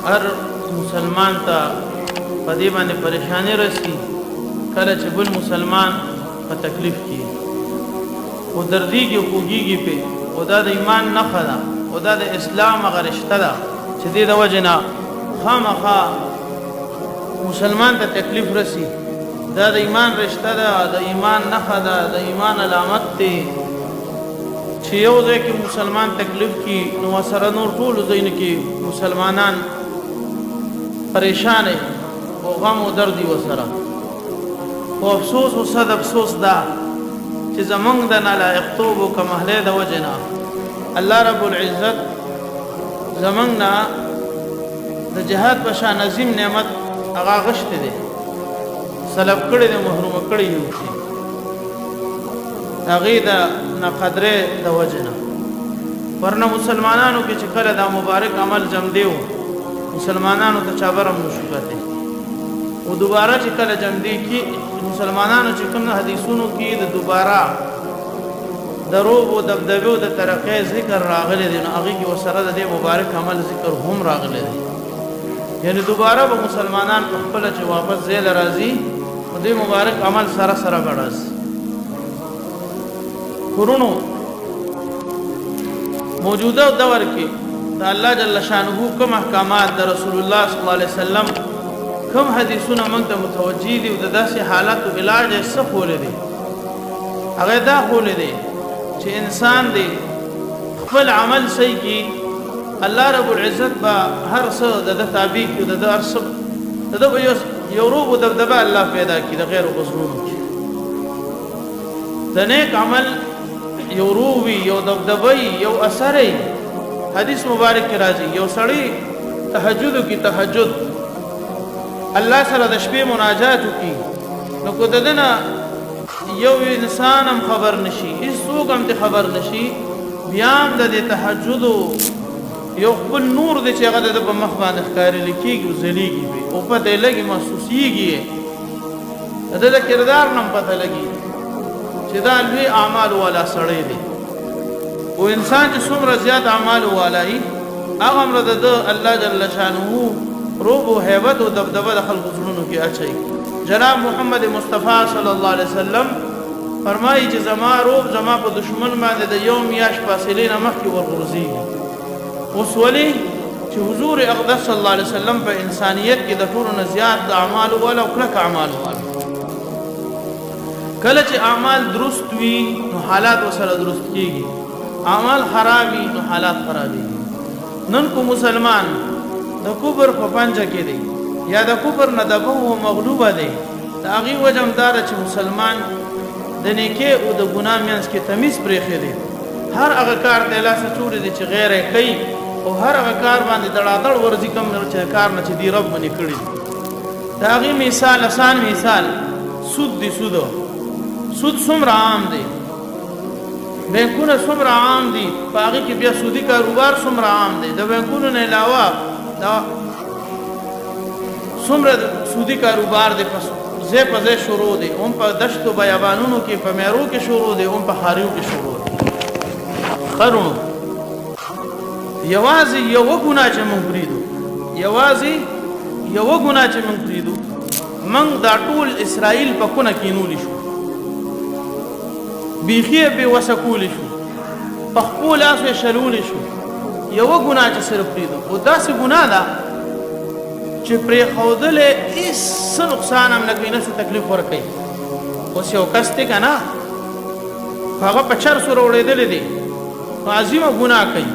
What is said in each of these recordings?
هر مسلمان ته په دې باندې پریشانی رسی کله چې بل مسلمان په تکلیف کې او دردیږي خوږیږي په او دا د ایمان نښه ده او دا د اسلام هغه رشته ده چې دې د وجې نه خامخا مسلمان ته تکلیف رسی دا د ایمان رشته ده د ایمان نښه ده د ایمان علامت دی چې یو ځای کې مسلمان تکلیف کی نو سره نور ټول ځایونه کې مسلمانان پریشان او غم او درد وسره او افسوس او صد افسوس دا چې زمونږ د نالایقتوب او کمهله د وجنا الله رب العزت زمونږ نه د جهاد په شان عظیم نعمت هغه غشت دي سلب کړي د محروم کړي یو هغه د نقدره د وجنا ورنه مسلمانانو کې چې کله دا مبارک عمل جم دیو مسلمانانو ته چابرم نشوته او دوباره چې کله جم دی کې مسلمانانو چې کوم حدیثونو کې د دوباره دروب او دبدبه او د ترقې ذکر راغلي دي نو هغه کې وسره د مبارک عمل ذکر هم راغلي دي یعنی دوباره به مسلمانان په خپل چې واپس ځای راځي او د مبارک عمل سره سره بڑاس قرونو موجوده دور کې د الله جل شانه کوم احکامات د رسول الله صلی الله علیه وسلم کوم حدیثونه موږ ته متوجی دي او د داسې حالاتو علاج یې څه خولې دي هغه دا خولې دي چې انسان دې خپل عمل صحیح کی الله رب العزت با هر څه د تابع کی د هر څه د یو روب دبدبه الله پیدا کی د غیر غزرونو کی د نیک عمل یو رووی یو دبدبی یو اثری حدیث مبارک کی راځي یو سړی تهجد کی تهجد الله سره د شپې مناجات کی نو کو ددنه یو انسان هم خبر نشي هیڅوک هم خبر نشي بیا هم د تهجد یو خپل نور د چې هغه د مخ باندې ښکاري لیکيږي او زليږي او پته لګي محسوسيږي د کردار نم پته لګي چې دا لوی اعمال والا سړی دی او انسان چې څومره زیات اعمال والای هغه امر د الله جل شانه روب او hebat او دبدبه د خلق زړونو کې اچي جناب محمد مصطفی صلی الله علیه وسلم فرمایي چې زما روب زما په دشمن باندې د یوم یاش فاصله نه مخکې ورغورځي اوس ولي چې حضور اقدس صلی الله علیه وسلم په انسانیت کې د ټولو نه زیات د اعمال ولا او کلک اعمال ولا کله چې اعمال درست وي نو حالات وسره درست کیږي اعمال خرابي نو حالات خرابي نن کو مسلمان د کفر په پنځه کې دی یا د کفر نه دغه مغلوبه دی دا غي وجمدار چې مسلمان د نیکه او د ګناه مینس کې تمیز پرې خېدي هر هغه کار د الله څخه چوري دي چې غیر کوي او هر هغه کار باندې دړادړ ورځي کوم چې کار نه چې دی رب باندې کړی دا غي مثال آسان مثال سود دی سود څومره عام دی بینکونه څومره عام دي باغی کې بیا سودی کاروبار څومره عام دی د بینکونو نه علاوه دا څومره سودی کاروبار دی پس زه په شروع دي هم په دشتو بیابانونو کې په میرو کې شروع دي هم په خاریو کې شروع دي خرونو یوازې یو ګناه چې مونږ پریدو یوازې یو ګناه چې مونږ پریدو مونږ دا ټول اسرائیل په کونه کینول شو بیخیه به وسکول شو په خپل اسه شلول شو یو ګناه چې صرف پریدو او دا څه ګناه ده چې پرې خودل هیڅ نقصان هم نه کوي نه تکلیف ورکړي اوس یو کس ته کنه هغه په 400 وړېدل دي عظیمه ګناه کوي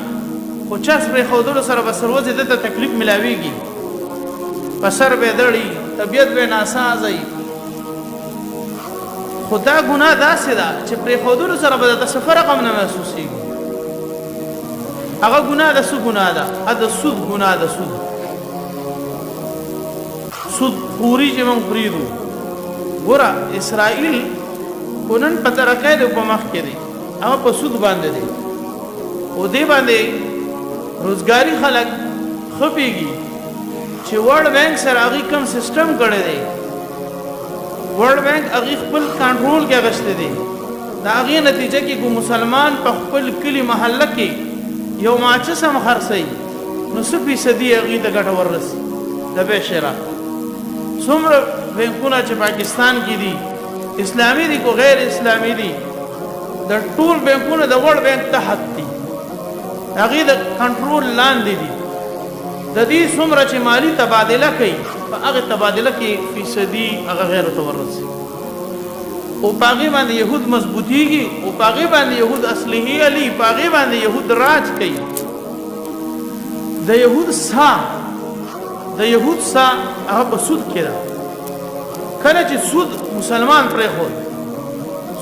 خو چاس پرې خودل سره بسروځي دته تکلیف ملاويږي پسر به دړي طبيعت به ناسازي خدا ګناه داسې ده چې پرې خودل سره به د سفر رقم نه محسوسيږي هغه ګناه د سود ګناه ده د سود ګناه ده سود پوری چې موږ پریدو ګوره اسرائیل کونن په ترقه د په مخ کې دي هغه په سود باندې دي او دې باندې روزګاری خلک خپيږي چې ورلد بانک سره هغه کوم سیستم کړی دی ورلد بانک هغه خپل کنټرول کې غشته دي دا هغه نتیجه کې کو مسلمان په خپل کلی محله کې یو ماچس هم خرڅي نو څه فیصدي هغې ته ګټه وررسي د بیې شراء څومره بینکونه چې پاکستان کې دي اسلامي دي کو غیر اسلامي دي د ټول بینکونه د وړ بینک تحت دي هغې د کنټرول لاندې دي د دې څومره چې مالي تبادله کوي په هغې تبادله کې فیصدي هغه غیرو ته وررسي او په هغې باندې یهود مضبوطېږي او په هغې باندې یهود اصلحې علي په هغې باندې یهود راج کوي د یهود سا هغه په سود کې ده کله چې سود مسلمان پرېښود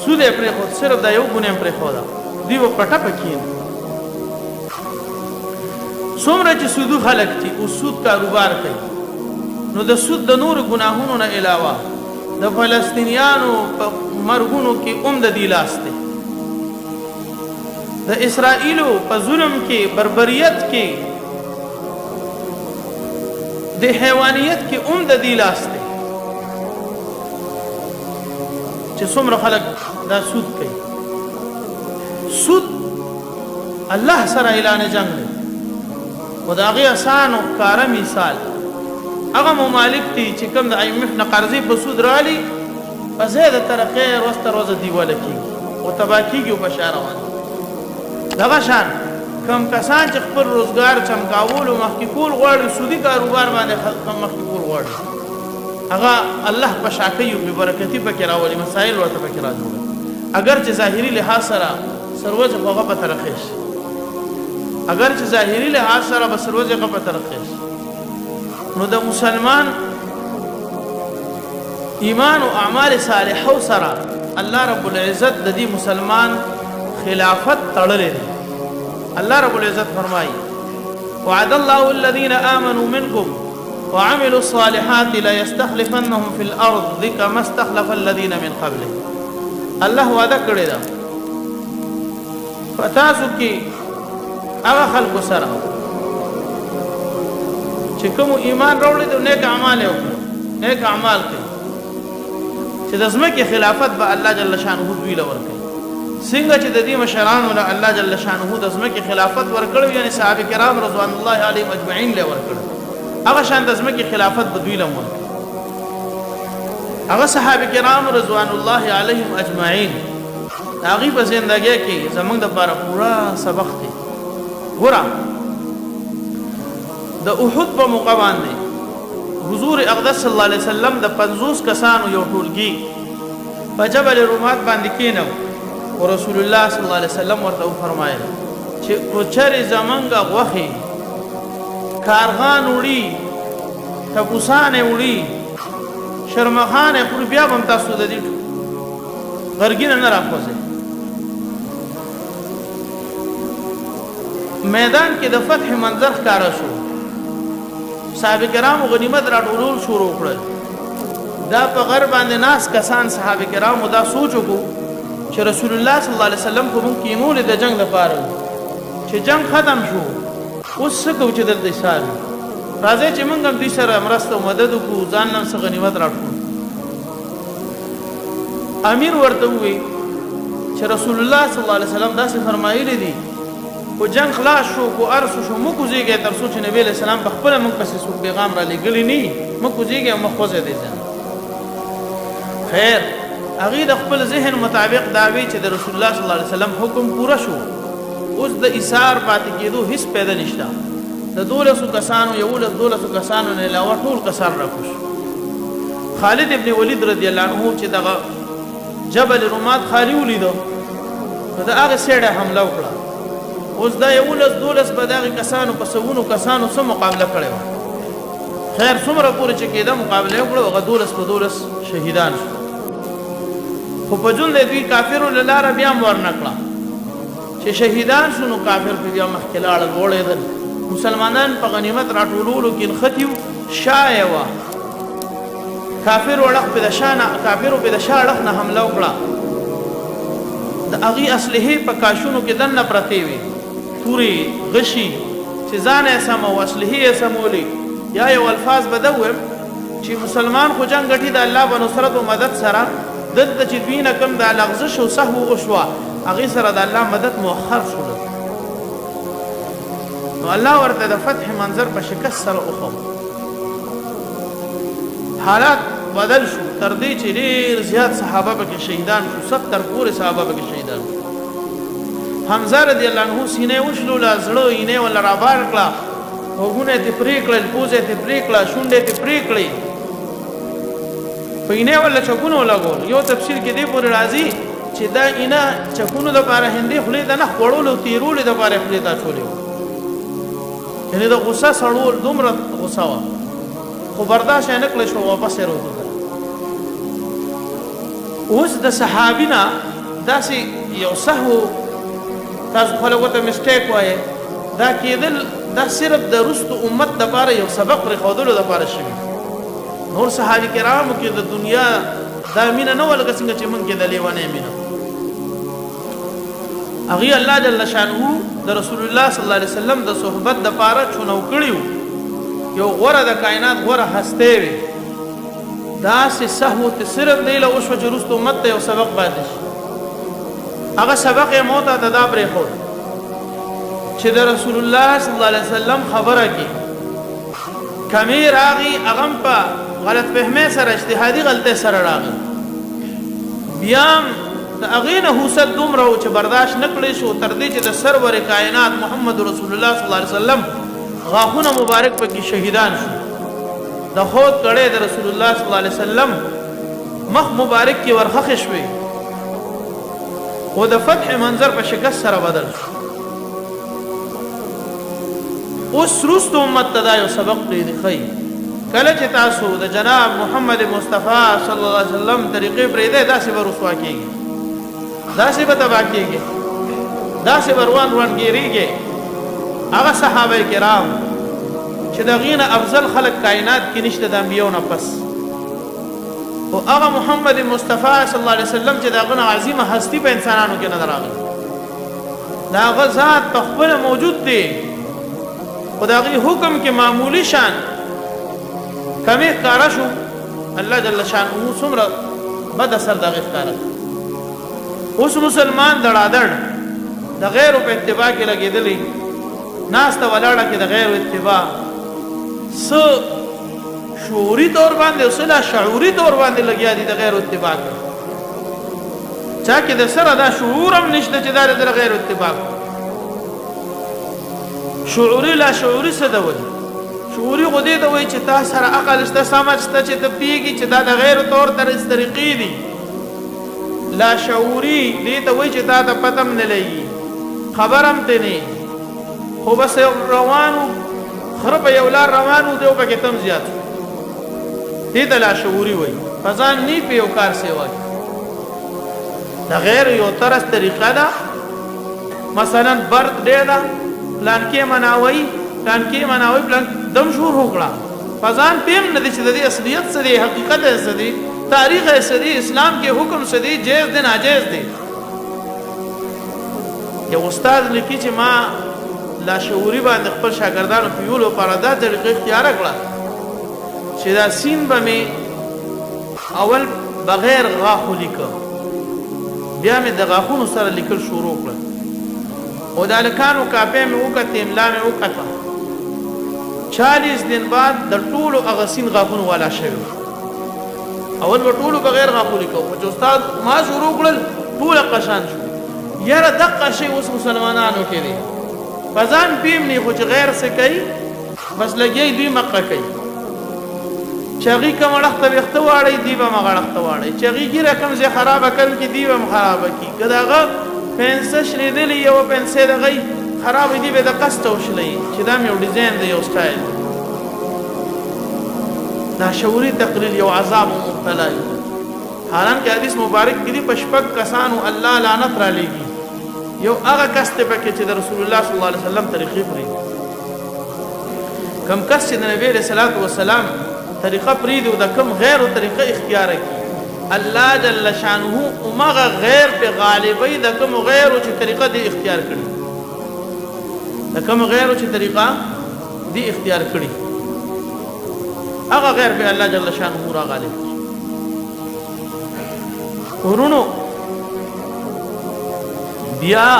سود یې پرېښود صرف دا یو ګونې هم پرېښوده دوی به په ټپه کښېني څومره چې سودو خلک دي او سود کاروبار کوي نو د سود د نورو ګناهونو نه علاوه د فلسطینیانو په مرګونو کې د دې لاس دی د اسرائیلو په ظلم کې بربریت کې د حیوانیت کې د دې لاس دی چې څومره خلک دا سود کوي سود الله سره اعلان جنگ دی او د هغې اسان او ښکاره مثال هغه ممالک دي چې کوم د IMF نه قرضې په سود رالي په ځای د ترقۍ ورځ تر ورځه دیواله کېږي او تباه کېږي او په شا روان دغه شان کوم کسان چې خپل روزګار چمکاولو مخکې کول غواړي سودي کاروبار باندې مخکې کول غواړي هغه الله په شا کوي او بېبرکتي پکې راولي مسایل ورته پکې راجوړوي اگر چې ظاهري لحاظ سره سروجه هغه په ترقۍ شي اگر چې ظاهري لحاظ سره به سروجه هغه په ترقۍ شي نو د مسلمان ایمان او اعمال صالحو سره الله رب العزت د دې مسلمان خلافت تړلې دی الله رب العزت فرمایي وعد الله الذين آمنوا منكم وعملوا الصالحات لا يستخلفنهم في الارض كما استخلف الذين من قبلهم الله وعده کړی دا فتاسو کې هغه خلکو سره چې کوم ایمان راوړي د نیک اعمال وکړي نیک اعمال کوي چې د ځمکې خلافت به الله جل شانه دوی له ورکړي څنګه چې د دې مشرانو له الله جل شانه د ځمکې خلافت ورکړي یعنی صحابه کرام رضوان الله علیهم اجمعین له ورکړي هغه شان د ځمکې خلافت به دوی له ورکړي هغه صحابه کرام رضوان الله علیهم اجمعین هغه په ژوندۍ کې زمونږ د لپاره پورا سبق دی ګوره د احد په موقع باندې حضور اقدس صلی الله علیه وسلم د 50 کسانو یو ټولګي په جبل رومات باندې کېنو او رسول الله صلی الله علیه وسلم ورته فرمایل چې کوچري زمونږ غوخي کارغان وړي تپوسان وړي شرمخان خو بیا هم تاسو د دې غرګین نه راخوځي میدان کې د فتح منظر ښکارا شو صحابه کرام غنیمت راټولول شروع کړل دا په غر باندې ناس کسان صحابه کرام دا سوچ وکړو چې رسول الله صلی الله علیه وسلم کوم کینول د جنگ لپاره چې جنگ ختم شو اوس څه کوو چې دلته حساب راځي چې موږ هم دې سره مرسته او مدد وکړو ځان نن څه غنیمت راټول امیر ورته وی چې رسول الله صلی الله علیه وسلم داسې فرمایلی دي او جنگ خلاص شو کو ارسو شو مو کوزیږي تر څو چې نبی له سلام په خپل موږ پسې سو پیغام را لګلی نه مو کوزیږي مو خوځې دي خیر هغه د خپل ذهن مطابق داوی چې د رسول الله صلی الله علیه وسلم حکم پورا شو اوس د ایثار پاتې کېدو هیڅ پیدا نشته د 200 کسانو یو له 200 کسانو نه علاوه ټول کسان راکوش خالد ابن ولید رضی الله عنه چې دغه جبل رومات خالی ولیدو دا هغه سیړه حمله وکړه اوس دا یو له 200 بداغي کسانو په سونو کسانو سره مقابله کړو خیر څومره پورې چې کېده مقابله وکړو هغه 200 شهیدان شو خو په جون دوی کافرو لاره بیا ورنکړه چې شهیدان شنو کافر په بیا مخکلاړ وړېدل مسلمانان په غنیمت راټولولو کې خطیو شایوا کافر وړخ په دشانه کافرو په دشاړخ نه حمله وکړه د اغي اصله په کاشونو کې دنه پرتی وي توري غشي چې ځان یې سم او اصله یې سمولي یا یو الفاظ بدوم چې مسلمان خو جنگ غټي د الله په نصرت او مدد سره دلته چې دوینه کم د لغزش او سهو وشوا هغه سره د الله مدد مؤخر شول نو الله ورته د فتح منظر په شکست سره وخو حالات بدل شو تر دې چې ډېر زیات صحابه به شهیدان شو 70 پورې صحابه به شهیدان حمزه رضی الله عنه سینې وشلو لا زړه یې ولا را بار کړه وګونه ته پرې کړل پوزه ته پرې کړه شونډه ته پرې کړې پینې ولا چکونو لګول یو تفسیر کې دی پورې راځي چې دا اینا چکونو د پاره هندې خلې دا نه خړولو تیرولې د پاره خلې تا چولې یعنی دا غصه سړول دومره غصه وا خو برداشت نه کړل شو واپس وروته اوس د صحابینا داسې یو سهو تاسو خلکو ته مسټیک وایي دا کېدل دا صرف د رستو امت د پاره یو سبق پر خودلو د پاره شوی نور صحابه کرامو کې د دنیا دا مینه نه ولګ څنګه چې مونږ کې د لیوانه مینه اغي الله جل شانه د رسول الله صلی الله علیه وسلم د صحبت د پاره چونو کړیو یو غوړه د کائنات غوړه هسته وي دا سه سهو ته صرف دی له اوس وجرست امت ته یو سبق پاتې هغه سبق موت ته دا پرې خو چې د رسول الله صلی الله علیه وسلم خبره کې کمی راغي اغم په غلط فهمه سره اجتهادي غلطه سره راغی بیا د اغینه حسد دومره چې برداشت نکړي شو تر دې چې د سرور کائنات محمد رسول الله صلی الله علیه وسلم غاخونه مبارک پکې شهیدان شو د خود کړه د رسول الله صلی الله علیه وسلم مخ مبارک کې ورخخ شوي او د فتح منظر په شکست سره بدل شو اوس رست امت تدا یو سبق دی خی کله چې تاسو د جناب محمد مصطفی صلی الله علیه وسلم طریقې پرې ده داسې به رسوا کېږي داسې به تبا کېږي داسې به روان کېږي هغه صحابه کرام چې د غینه افضل خلق کائنات کې نشته د انبیو نه پس او هغه محمد مصطفی صلی الله علیه وسلم چې دا غنه عظیمه هستی په انسانانو کې نظر راغلی دا غزاد تخبل موجود دی خدای حکم کې معمولی شان کمی ښکارا شو الله جل شانه څومره بد اثر دغه ښکارا اوس مسلمان دړادړ د غیر په اتباع کې لګېدلی ناس ته ولاړه کې د غیر اتباع س شعوري تور باندې او سلا شعوري تور باندې لګیا دي د غیر اتباع کې چا کې د سره دا شعور هم نشته چې دا د غیر اتباع شعوري لا شعوري څه دی شعوري غدي ته وای چې تاسو سره عقل شته سمجھ شته چې ته پیږي چې دا د غیر طور طریقې دي لا شعوري دې ته وای چې تا ته پتم نه لګي خبرم ته نه خو بس روانو خرب یو لار روانو دی او پکې تم زیات دې ته لا شعوري وای فزان نی په یو کار سی وای د غیر یو طرز طریقه ده مثلا برد دی دا پلان کې مناوي پلان دم شور وکړه فزان پیم نه دي چې د اصلیت څه دی حقیقت څه دی تاریخ څه دی اسلام کې حکم څه دی جائز دی ناجائز دی یو استاد لیکي چې ما لا شعوري باندې خپل شاګردانو په یولو پرادا طریقې اختیار کړه چې دا سین به می اول بغیر غاخو لیکه بیا می د غاخونو سره لیکل شروع کړه او د الکانو کاپې مې وکړه املا مې وکړه 40 دن بعد د ټولو اغسین غاخونو والا شوی اول به ټولو بغیر غاخو لیکو چې استاد ما شروع کړل ټول قشان شو یاره دقه شی اوس مسلمانانو کې دی فزان پیم نه خو چې غیر څه کوي بس لګي دوی مقه کوي چاغي کوم وخت به اختواړي دی به مغړخت واړي چاغي ګیره کوم زه خراب کړ کی دی به خراب کی کداغه پنسه شریدلی یو پنسه دغه خراب دی به د قسط وشلې چې دا یو ډیزاین دی یو سټایل دا شعوري تقریر یو عذاب مبتلا حالانکه حدیث مبارک کې دی پشپک کسانو الله لعنت را لېږي یو هغه کس ته پکې چې د رسول الله صلی الله علیه وسلم طریقې پرې کم کس چې د نبی رسول الله والسلام طریقه پرې دی او د کم غیر طریقه اختیار کړي الله جل شانه اومغه غیر په غالبې د کوم غیر او چې طریقه دی اختیار کړي د کوم غیر او چې طریقه دی اختیار کړي هغه غیر په الله جل شانه را غالب ورونو بیا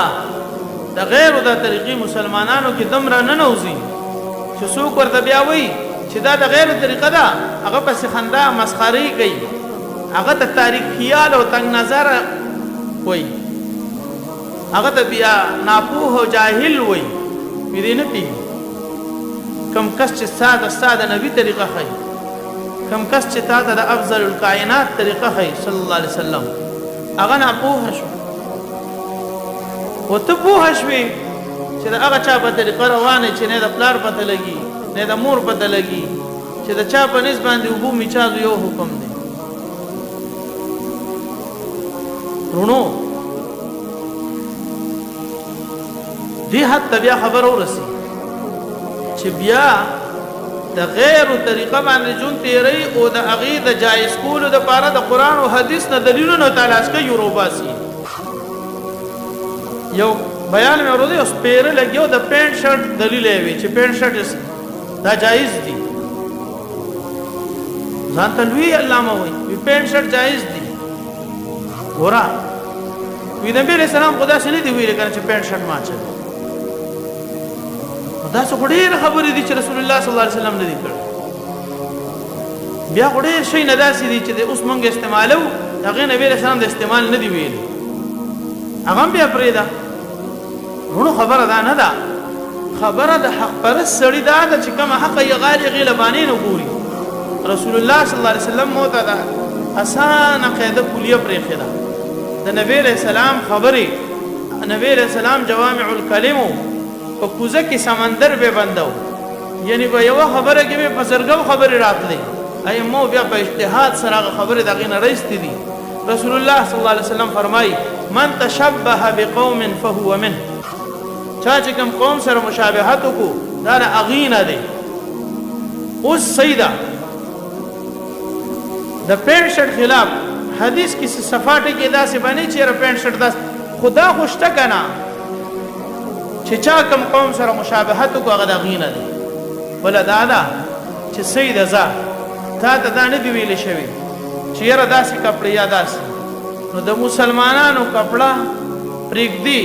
د غیر د طریقې مسلمانانو کې دمره نه نوځي چې څوک ورته بیا وایي چې دا د غیر طریقه ده هغه پسې خندا مسخري کوي هغه ته تاریخ خیال او تنگ نظر وایي هغه ته بیا ناپوه او جاهل وایي دې نه پی کم کس چې ساده نبی طریقه خي کم کس چې تا ته د افضل الکائنات طریقه خي صلی الله علیه وسلم هغه ناپوه شو او ته پوه شوې چې د هغه چا په طریقه روانه چې نه د پلار پته لګي نه د مور پته لګي چې د چا په نس باندې اوبو میچازو یو حکم دی رونو دې حد ته بیا خبر ورسي چې بیا د غیر طریقه باندې جون تیری او د هغې د جایز کولو دپاره د قرآن او حدیث نه دلیلونه تلاش کوي وروباسي یو بیان مې اورېدی یو سپېره لګیو د پینټ شرټ دلیل یې وي چې پینټ شرټ دا جایز دي ځان ته لوی علامه وایي پینټ شرټ جایز دي ګوره وي د نبي علیه السلام خو داسې نه دي ویلي که نه چې پینټ شرټ ماچوي دا څه خو ډېرې خبرې دي چې رسول الله صلی الله علیه وسلم نه دي کړی بیا خو ډېر شی نه داسې دي چې اوس موږ استعمالو د هغې نبي علیه السلام د استعمال نه دي ویلي هغه هم بیا پرېږده وروڼو خبره دا نه ده خبره د حق پرست سړي دا ده چې کومه حقه یې غالي هغې له بانې نه ګوري رسول الله صلی الله علیه وسلم مو ته ده اسانه قاعده کلیه پرېښې ده د نبي علیه السلام خبرې نبي علیه السلام جوامع الکلمو په کوزه کې سمندر به بندو یعنی په یوه خبره کې به په زرګو خبرې راتلې ائمو بیا په اجتهاد سره هغه خبرې د هغې نه رایستې دي رسول الله صلی الله علیه وسلم فرمایي من تشبه بقوم فهو منه چا چې کوم قوم سره مشابهت وکړو دا د هغې نه دی اوس صحیح ده د پینټ شرټ خلاف حدیث کې صفاټې کې داسې باندې چې یاره پینټ شرټ داسې خدا خو شته که نه چې چا کوم قوم سره مشابهت وکړو هغه د هغې نه دی بله دا ده چې صحیح ده ځه تا ته دا نه دي ویلې شوي چې یاره داسې کپړې یا داسې نو د مسلمانانو کپړه پرېږدي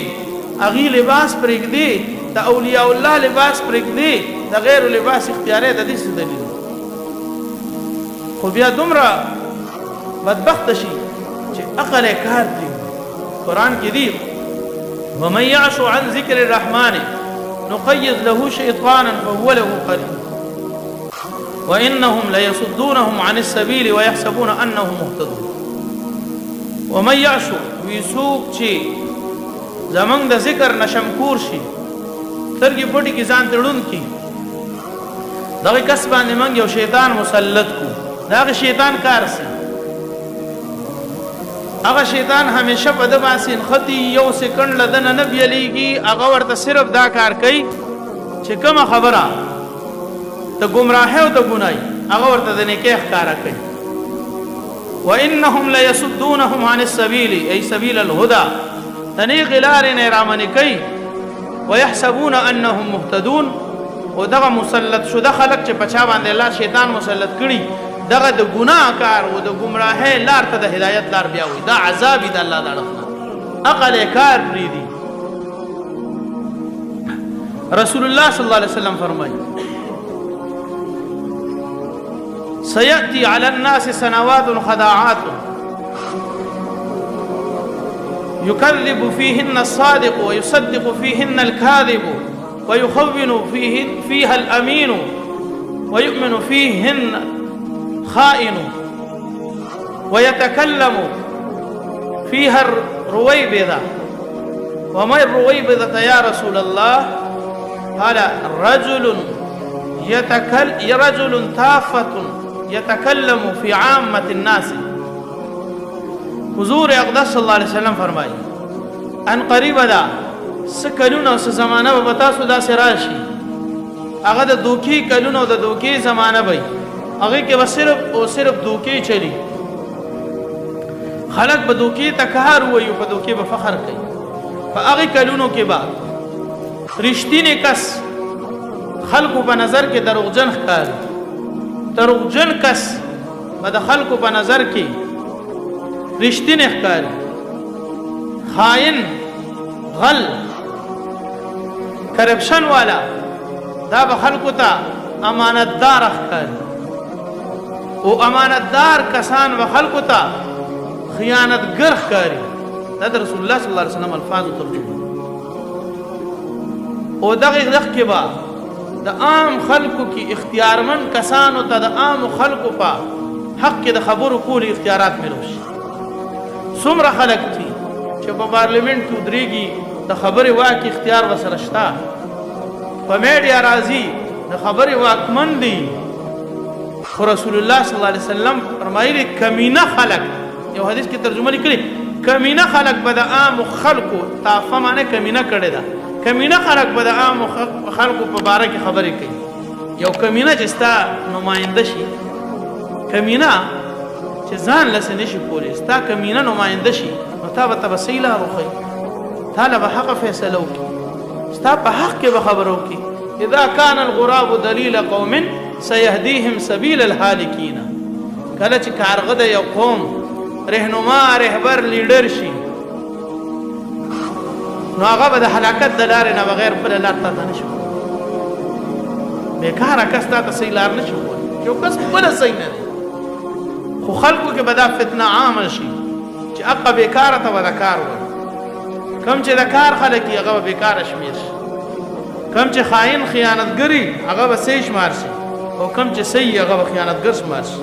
هغې لباس پرېږدي د اولیاء الله لباس پرېږدي د غیرو لباس اختیاری د دې څه دلیل خو بیا دومره بدبخته شي چې عقل یې کار دی قرآن کې دی ومن يعش عن ذكر الرحمن نقيض له شيطانا فهو له قرين وإنهم ليصدونهم عن السبيل ويحسبون أنهم مهتدون ومن يعش ويسوق شي زمنګ د ذکر نشمکور شي ترګي پټي کې ځان تړون کی دغه کس باندې موږ یو شیطان مسلط کو دغه شیطان کار سي هغه شیطان همیشه په د باسین خطي یو سکند لدن نه بیلیږي هغه ورته صرف دا کار کوي چې کومه خبره ته گمراهي او ته ګناي هغه ورته د نیکه ښکارا کوي وانهم ليصدونهم عن السبيل اي سبيل الهدى تنیغ لارې نه رامنې کوي ويحسبون انهم مهتدون او دغه مسلط شده خلک چې په چا باندې الله شیطان مسلط کړي دغه د ګناه کار او د ګمراهۍ لار ته د هدایت لار بیا وي دا عذاب دی الله د طرف نه عقل کار پرېږدي رسول الله صلی الله علیه وسلم فرمایي سيأتي على الناس سنوات خداعات يكذب فيهن الصادق ويصدق فيهن الكاذب ويخون فيها الأمين ويؤمن فيهن خائن ويتكلم فيها الرويبضة وما الرويبضة يا رسول الله قال رجل تافة يتكلم في عامة الناس حضور اقدس صلی الله علیه وسلم فرمایي ان قریب ده څه کلونه او څه زمانه به تاسو داسې راشي هغه د دوکې کلونه او د دوکې زمانه به هغې کې به صرف او صرف دوکې چلی خلک به دوکې ته کار ووایي په دوکې به فخر کوي په هغې کلونو کې به رښتینې کس خلکو په نظر کې دروغجن ښکاري دروغجن کس به د خلکو په نظر کې رښتینې ښکاري خائن غل کرپشن والا دا به خلکو ته امانتدار ښکاري او امانتدار کسان به خلکو ته خیانتګر ښکاري. دا د رسول الله صلی الله علیه وسلم الفاظو ترجمه. او دغه وخت کې به د عام خلکو کې اختیارمن کسانو ته د عام خلکو په حق کې د خبرو کولو اختیارات ملو شي. څومره خلک دي چې په پارلیمنت کې ودرېږي د خبرې واک اختیار ورسره شته، په میډیا راځي د خبرې واکمن دي. خو رسول الله صلی الله علیه وسلم فرمایلی کمینه خلک، یو حدیث کې ترجمه لیکلي کمینه خلک به د عام خلکو طافه معنی کمینه کړې ده، کمینه خلک به د عام خلکو په باره کې خبرې کوي. یو کمینه چې ستا نماینده شي، کمینه چې ځان لسه نشي کولی، ستا کمینه نماینده شي، نو تا به ته صحیح لار وښیي، تا له به حقه فیصله وکړي، ستا په حق کې به خبره وکړي. اذا كان الغراب دلیل قوم سيهديهم سبيل الهالكين. کله چې کارغه د یو قوم رهنما رهبر لیډر شي، نو هغه به د هلاکت د لارې نه بغیر بله لار ته نه شي کولی. بېکاره کس تا ته صحیح لار نه شي کولی، چې یو کس خپله صحیح نه دی، خو خلکو کې به دا فتنه عامه شي چې هغه بېکاره ته به د کار وایي. کم چې د کار خلک یي هغه به بېکاره شمېر شي، کم چې خاین خیانتګري هغه به صحیح شمار شي، او کم چې صحیح هغه به خیانتګر شمار شي.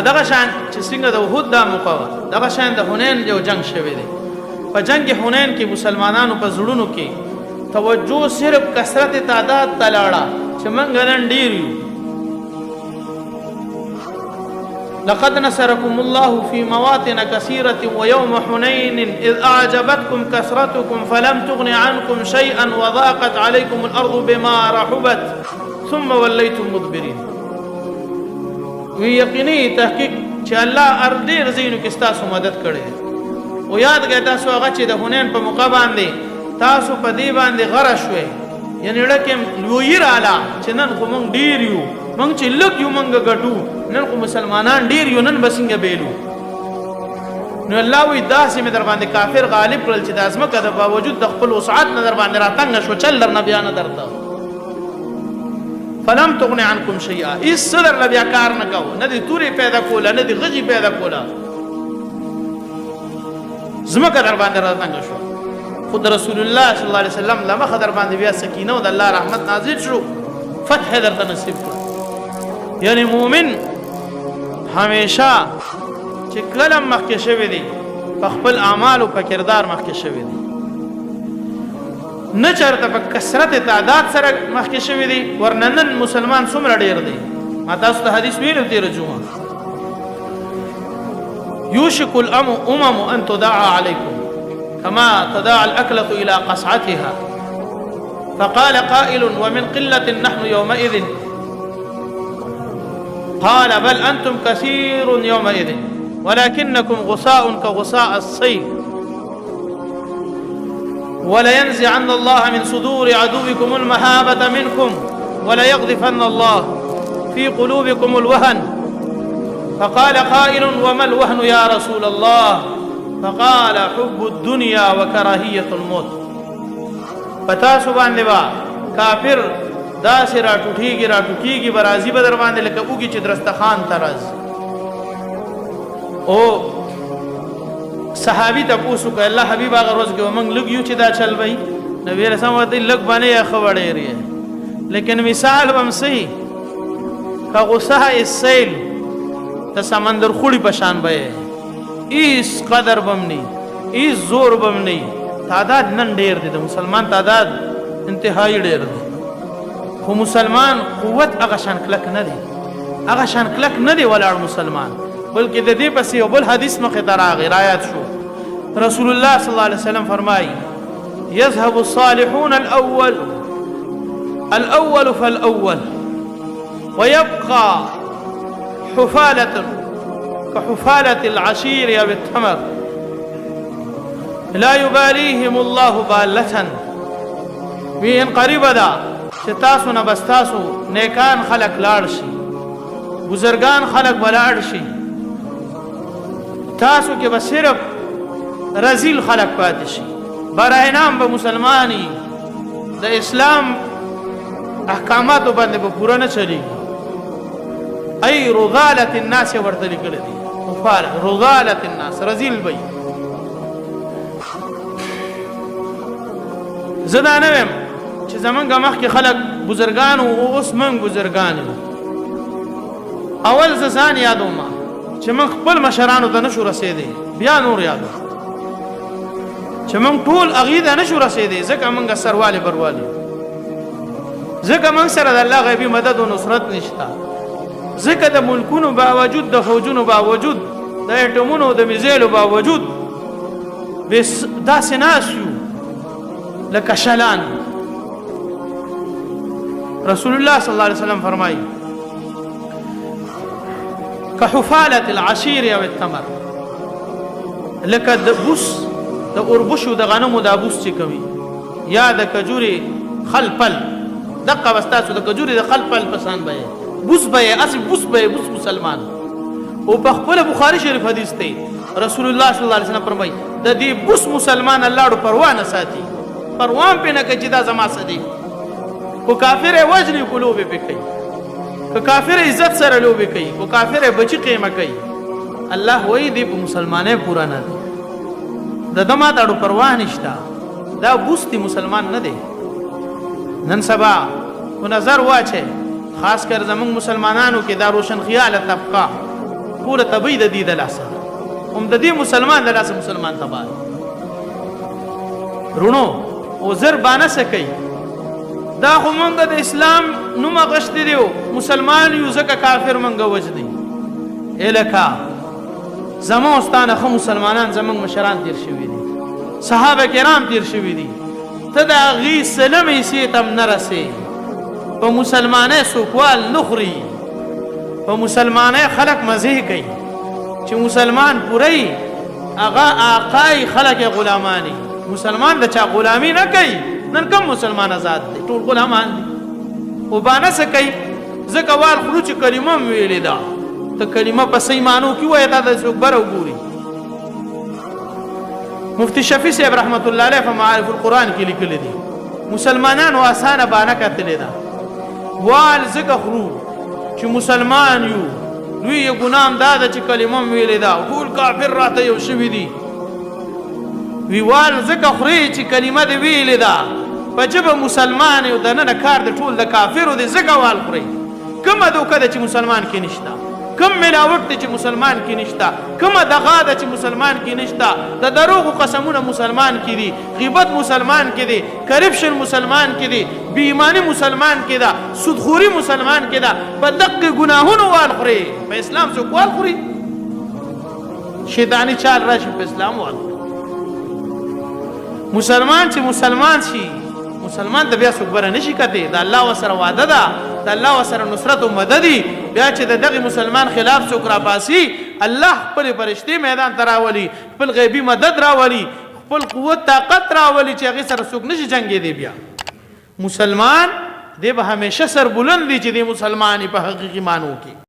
دغه شان چې څنګه د احد دا موقع وه، دغه شان د حنین یو جنگ شوی دی. په جنگ حنین کې مسلمانانو په زړونو کې توجه صرف کثرت تعداد ته لاړه چې موږ نن ډېر یو. لقد نصركم الله في مواطن كثيرة ويوم حنين إذ أعجبتكم كثرتكم فلم تغن عنكم شيئا وضاقت عليكم الأرض بما رحبت ثم وليتم مدبرين. یقیني تحقیق چې الله ډېر ځایونو کې ستاسو مدد کړی دی. او یاد کړئ تاسو هغه چې د حنین په موقع باندې تاسو په دې باندې غره شوئ، یعنې زړه کې لویي راله چې نن خو موږ ډېر یو، موږ چې لږ یو موږ ګټو، نن خو مسلمانان ډېر یو، نن به څنګه بیلو. نو الله وایي داسې مې در باندې کافر غالب کړل چې دا ځمکه د باوجود د خپل وسعت نه در باندې راتنګه شوه، چل درنه بیا نه درته فلم تغني عنكم شيئا. اس صدر لبیا کار نه کو، نه دي توري پیدا کوله، نه دي غجي پیدا کوله، زمکه در باندې راتنګ شو. خود رسول الله صلی الله علیه وسلم لمخ در باندې بیا سکینه او د الله رحمت نازل شو، فتح درته نصیب کړ. یعنی مؤمن همیشه چې کلم مخکې شوی دی په خپل اعمال او په کردار مخکې شوی دی، نه چرته په کثرت تعداد سره مخکې شوی دی. ورنه نن مسلمان څومره ډېر دی. ما تاسو ته حدیث ویلو تېره جمعه، يوشك الأمم أن تداعى عليكم كما تداعى الأكلة إلى قصعتها. فقال قائل ومن قلة نحن يومئذ؟ قال بل أنتم كثير يومئذ ولكنكم غثاء كغثاء السيل ولينزعن الله من صدور عدوكم المهابة منكم وليقذفن الله في قلوبكم الوهن. فقال قائل وما الوهن يا رسول الله؟ فقال حب الدنيا وكراهية الموت. پتاسو باندې با کافر داسې راټوټیږي برازي به در باندې لکه اوږي چې درستخان ته راځي. او صحابي تپوسو که الله حبیب هغه ورځ کې ومنګ لږ یو چې دا چل وی نبی رسول ورته لږ باندې یا ښه وړی، لیکن مثال به هم صحیح که غصه السیل د سمندر خوړي په شان به هیڅ قدر به هم نه، هیڅ زور به هم نه. تعداد نن ډېر دی، د مسلمان تعداد انتهایی ډېر دی، خو مسلمان قوت هغه شان کلک نه دی، هغه شان کلک نه دی ولاړ مسلمان. بلکې د دې پسې یو بل حدیث مخې ته راغی، رایات شو. رسول الله صلی الله علیه وسلم فرمایي يذهب الصالحون الأول فالأول ويبقى حفالة كحفالة العشير أو التمر لا يباليهم الله بالة. وین قریب ده چې تاسو نه بس تاسو نیکان خلق لاړ شي، بزرگان خلق بلاړ شي، تاسو کې به صرف رزیل خلق پاتې شي. برای نام به مسلمانی د اسلام احکاماتو باندې به پوره نه چلیږي ای رضالة الناس ورته لیکلی دي رضالة الناس رذیل بی زه دا نه ویم چې زمونږ مخکې خلک بزرګان وو اوس موږ بزرګان یو اول زه ځان یادوم چې موږ خپل مشرانو ته نشو رسېدی بیا نور یادو چې موږ ټول هغې ته نشو رسېدی ځکه موږ سروالې بروالې ځکه موږ سره د الله غیبي مدد و نصرت نشته ځکه د ملکونو باوجود د فوجونو باوجود د ایټمونو د میزایلو باوجود داسې ناست یو لکه شلان رسول الله صلی الله علیه وسلم فرمایي كحفالة العشير او التمر لکه د بوس د اوربشو د غنمو د بوس چې کوي یا د کجوري خلپل دقه واستاسو د کجوري د خلپل پسان به بوس به اسی بوس به بوس مسلمان او په خپل بخاری شریف حدیث ته رسول الله صلی الله علیه وسلم فرمایي د دې بوس مسلمان الله ډو پروا نه ساتي پروام په نه کې چې دا زما سدي کو کافر وجنی قلوب په کوي کو کافر عزت سره لوبي کوي کو کافر بچی قیمه کوي الله وایي دې په مسلمانې پورا نه دي د دما داړو پروا نشتا دا بوستي مسلمان نه دی نن سبا کو نظر واچي خاص کر زمون مسلمانانو کې دا روشن خیال طبقه پورا تبعید دي د لاسه هم د دې مسلمان د لاسه مسلمان تبع رونو او زر بانه سکی دا خو مونږ د اسلام نوم غشتي دیو مسلمان یو ځکه کافر مونږ وجدي الکا زمو استانه خو مسلمانان زمونږ مشران تیر شوی دي صحابه کرام تیر شوی دي ته دا غي سلام یې سیتم نرسي په مسلمانې سوکوال نخري په مسلمانې خلق مزه کوي چې مسلمان پوری اغا آقای خلق غلامانی مسلمان د چا غلامی نه کوي نن کوم مسلمان آزاد دي ټول غلامان دي او باندې سکی زکه وال خروج کلمه ویلې دا ته کلمه په صحیح معنی کې وای دا د زبر وګوري مفتی شفیع صاحب رحمت الله علیه په معارف القرآن کې لیکل دي مسلمانانو اسانه باندې کتلې دا وال زکه خروج چې مسلمان یو دوی ګنام دا چې کلمه ویلې دا ټول کافر راته یو شوی دي ویوال زکه خوري چې کلمه دی ویلې ده په جبه مسلمان یو د نن کار د ټول د کافرو دی زکه وال خوري کومه دوکه ده چې مسلمان کې نشته کوم ملاوت دی چې مسلمان کې نشته کومه دغه ده چې مسلمان کې نشته د دروغ قسمونه مسلمان کې دي غیبت مسلمان کې دي کرپشن مسلمان کې دي بې ایمانی مسلمان کې ده سودخوري مسلمان کې ده په دقه ګناهونو وال خوري په اسلام څوک وال خوري شیطانی چال راشي په اسلام وال خوري مسلمان چې مسلمان شي مسلمان د بیا څوک بره نشي کته د الله وسره وعده ده د الله وسره نصرت او مدد بیا چې دغه مسلمان خلاف څوک را پاسي الله خپل فرشتي میدان تراولي خپل غیبی مدد راولي خپل قوت طاقت راولي چې هغه سره څوک نشي جنگي دی بیا مسلمان دی به همیشه سر بلند دي چې دی مسلمانې په حقيقي مانو کې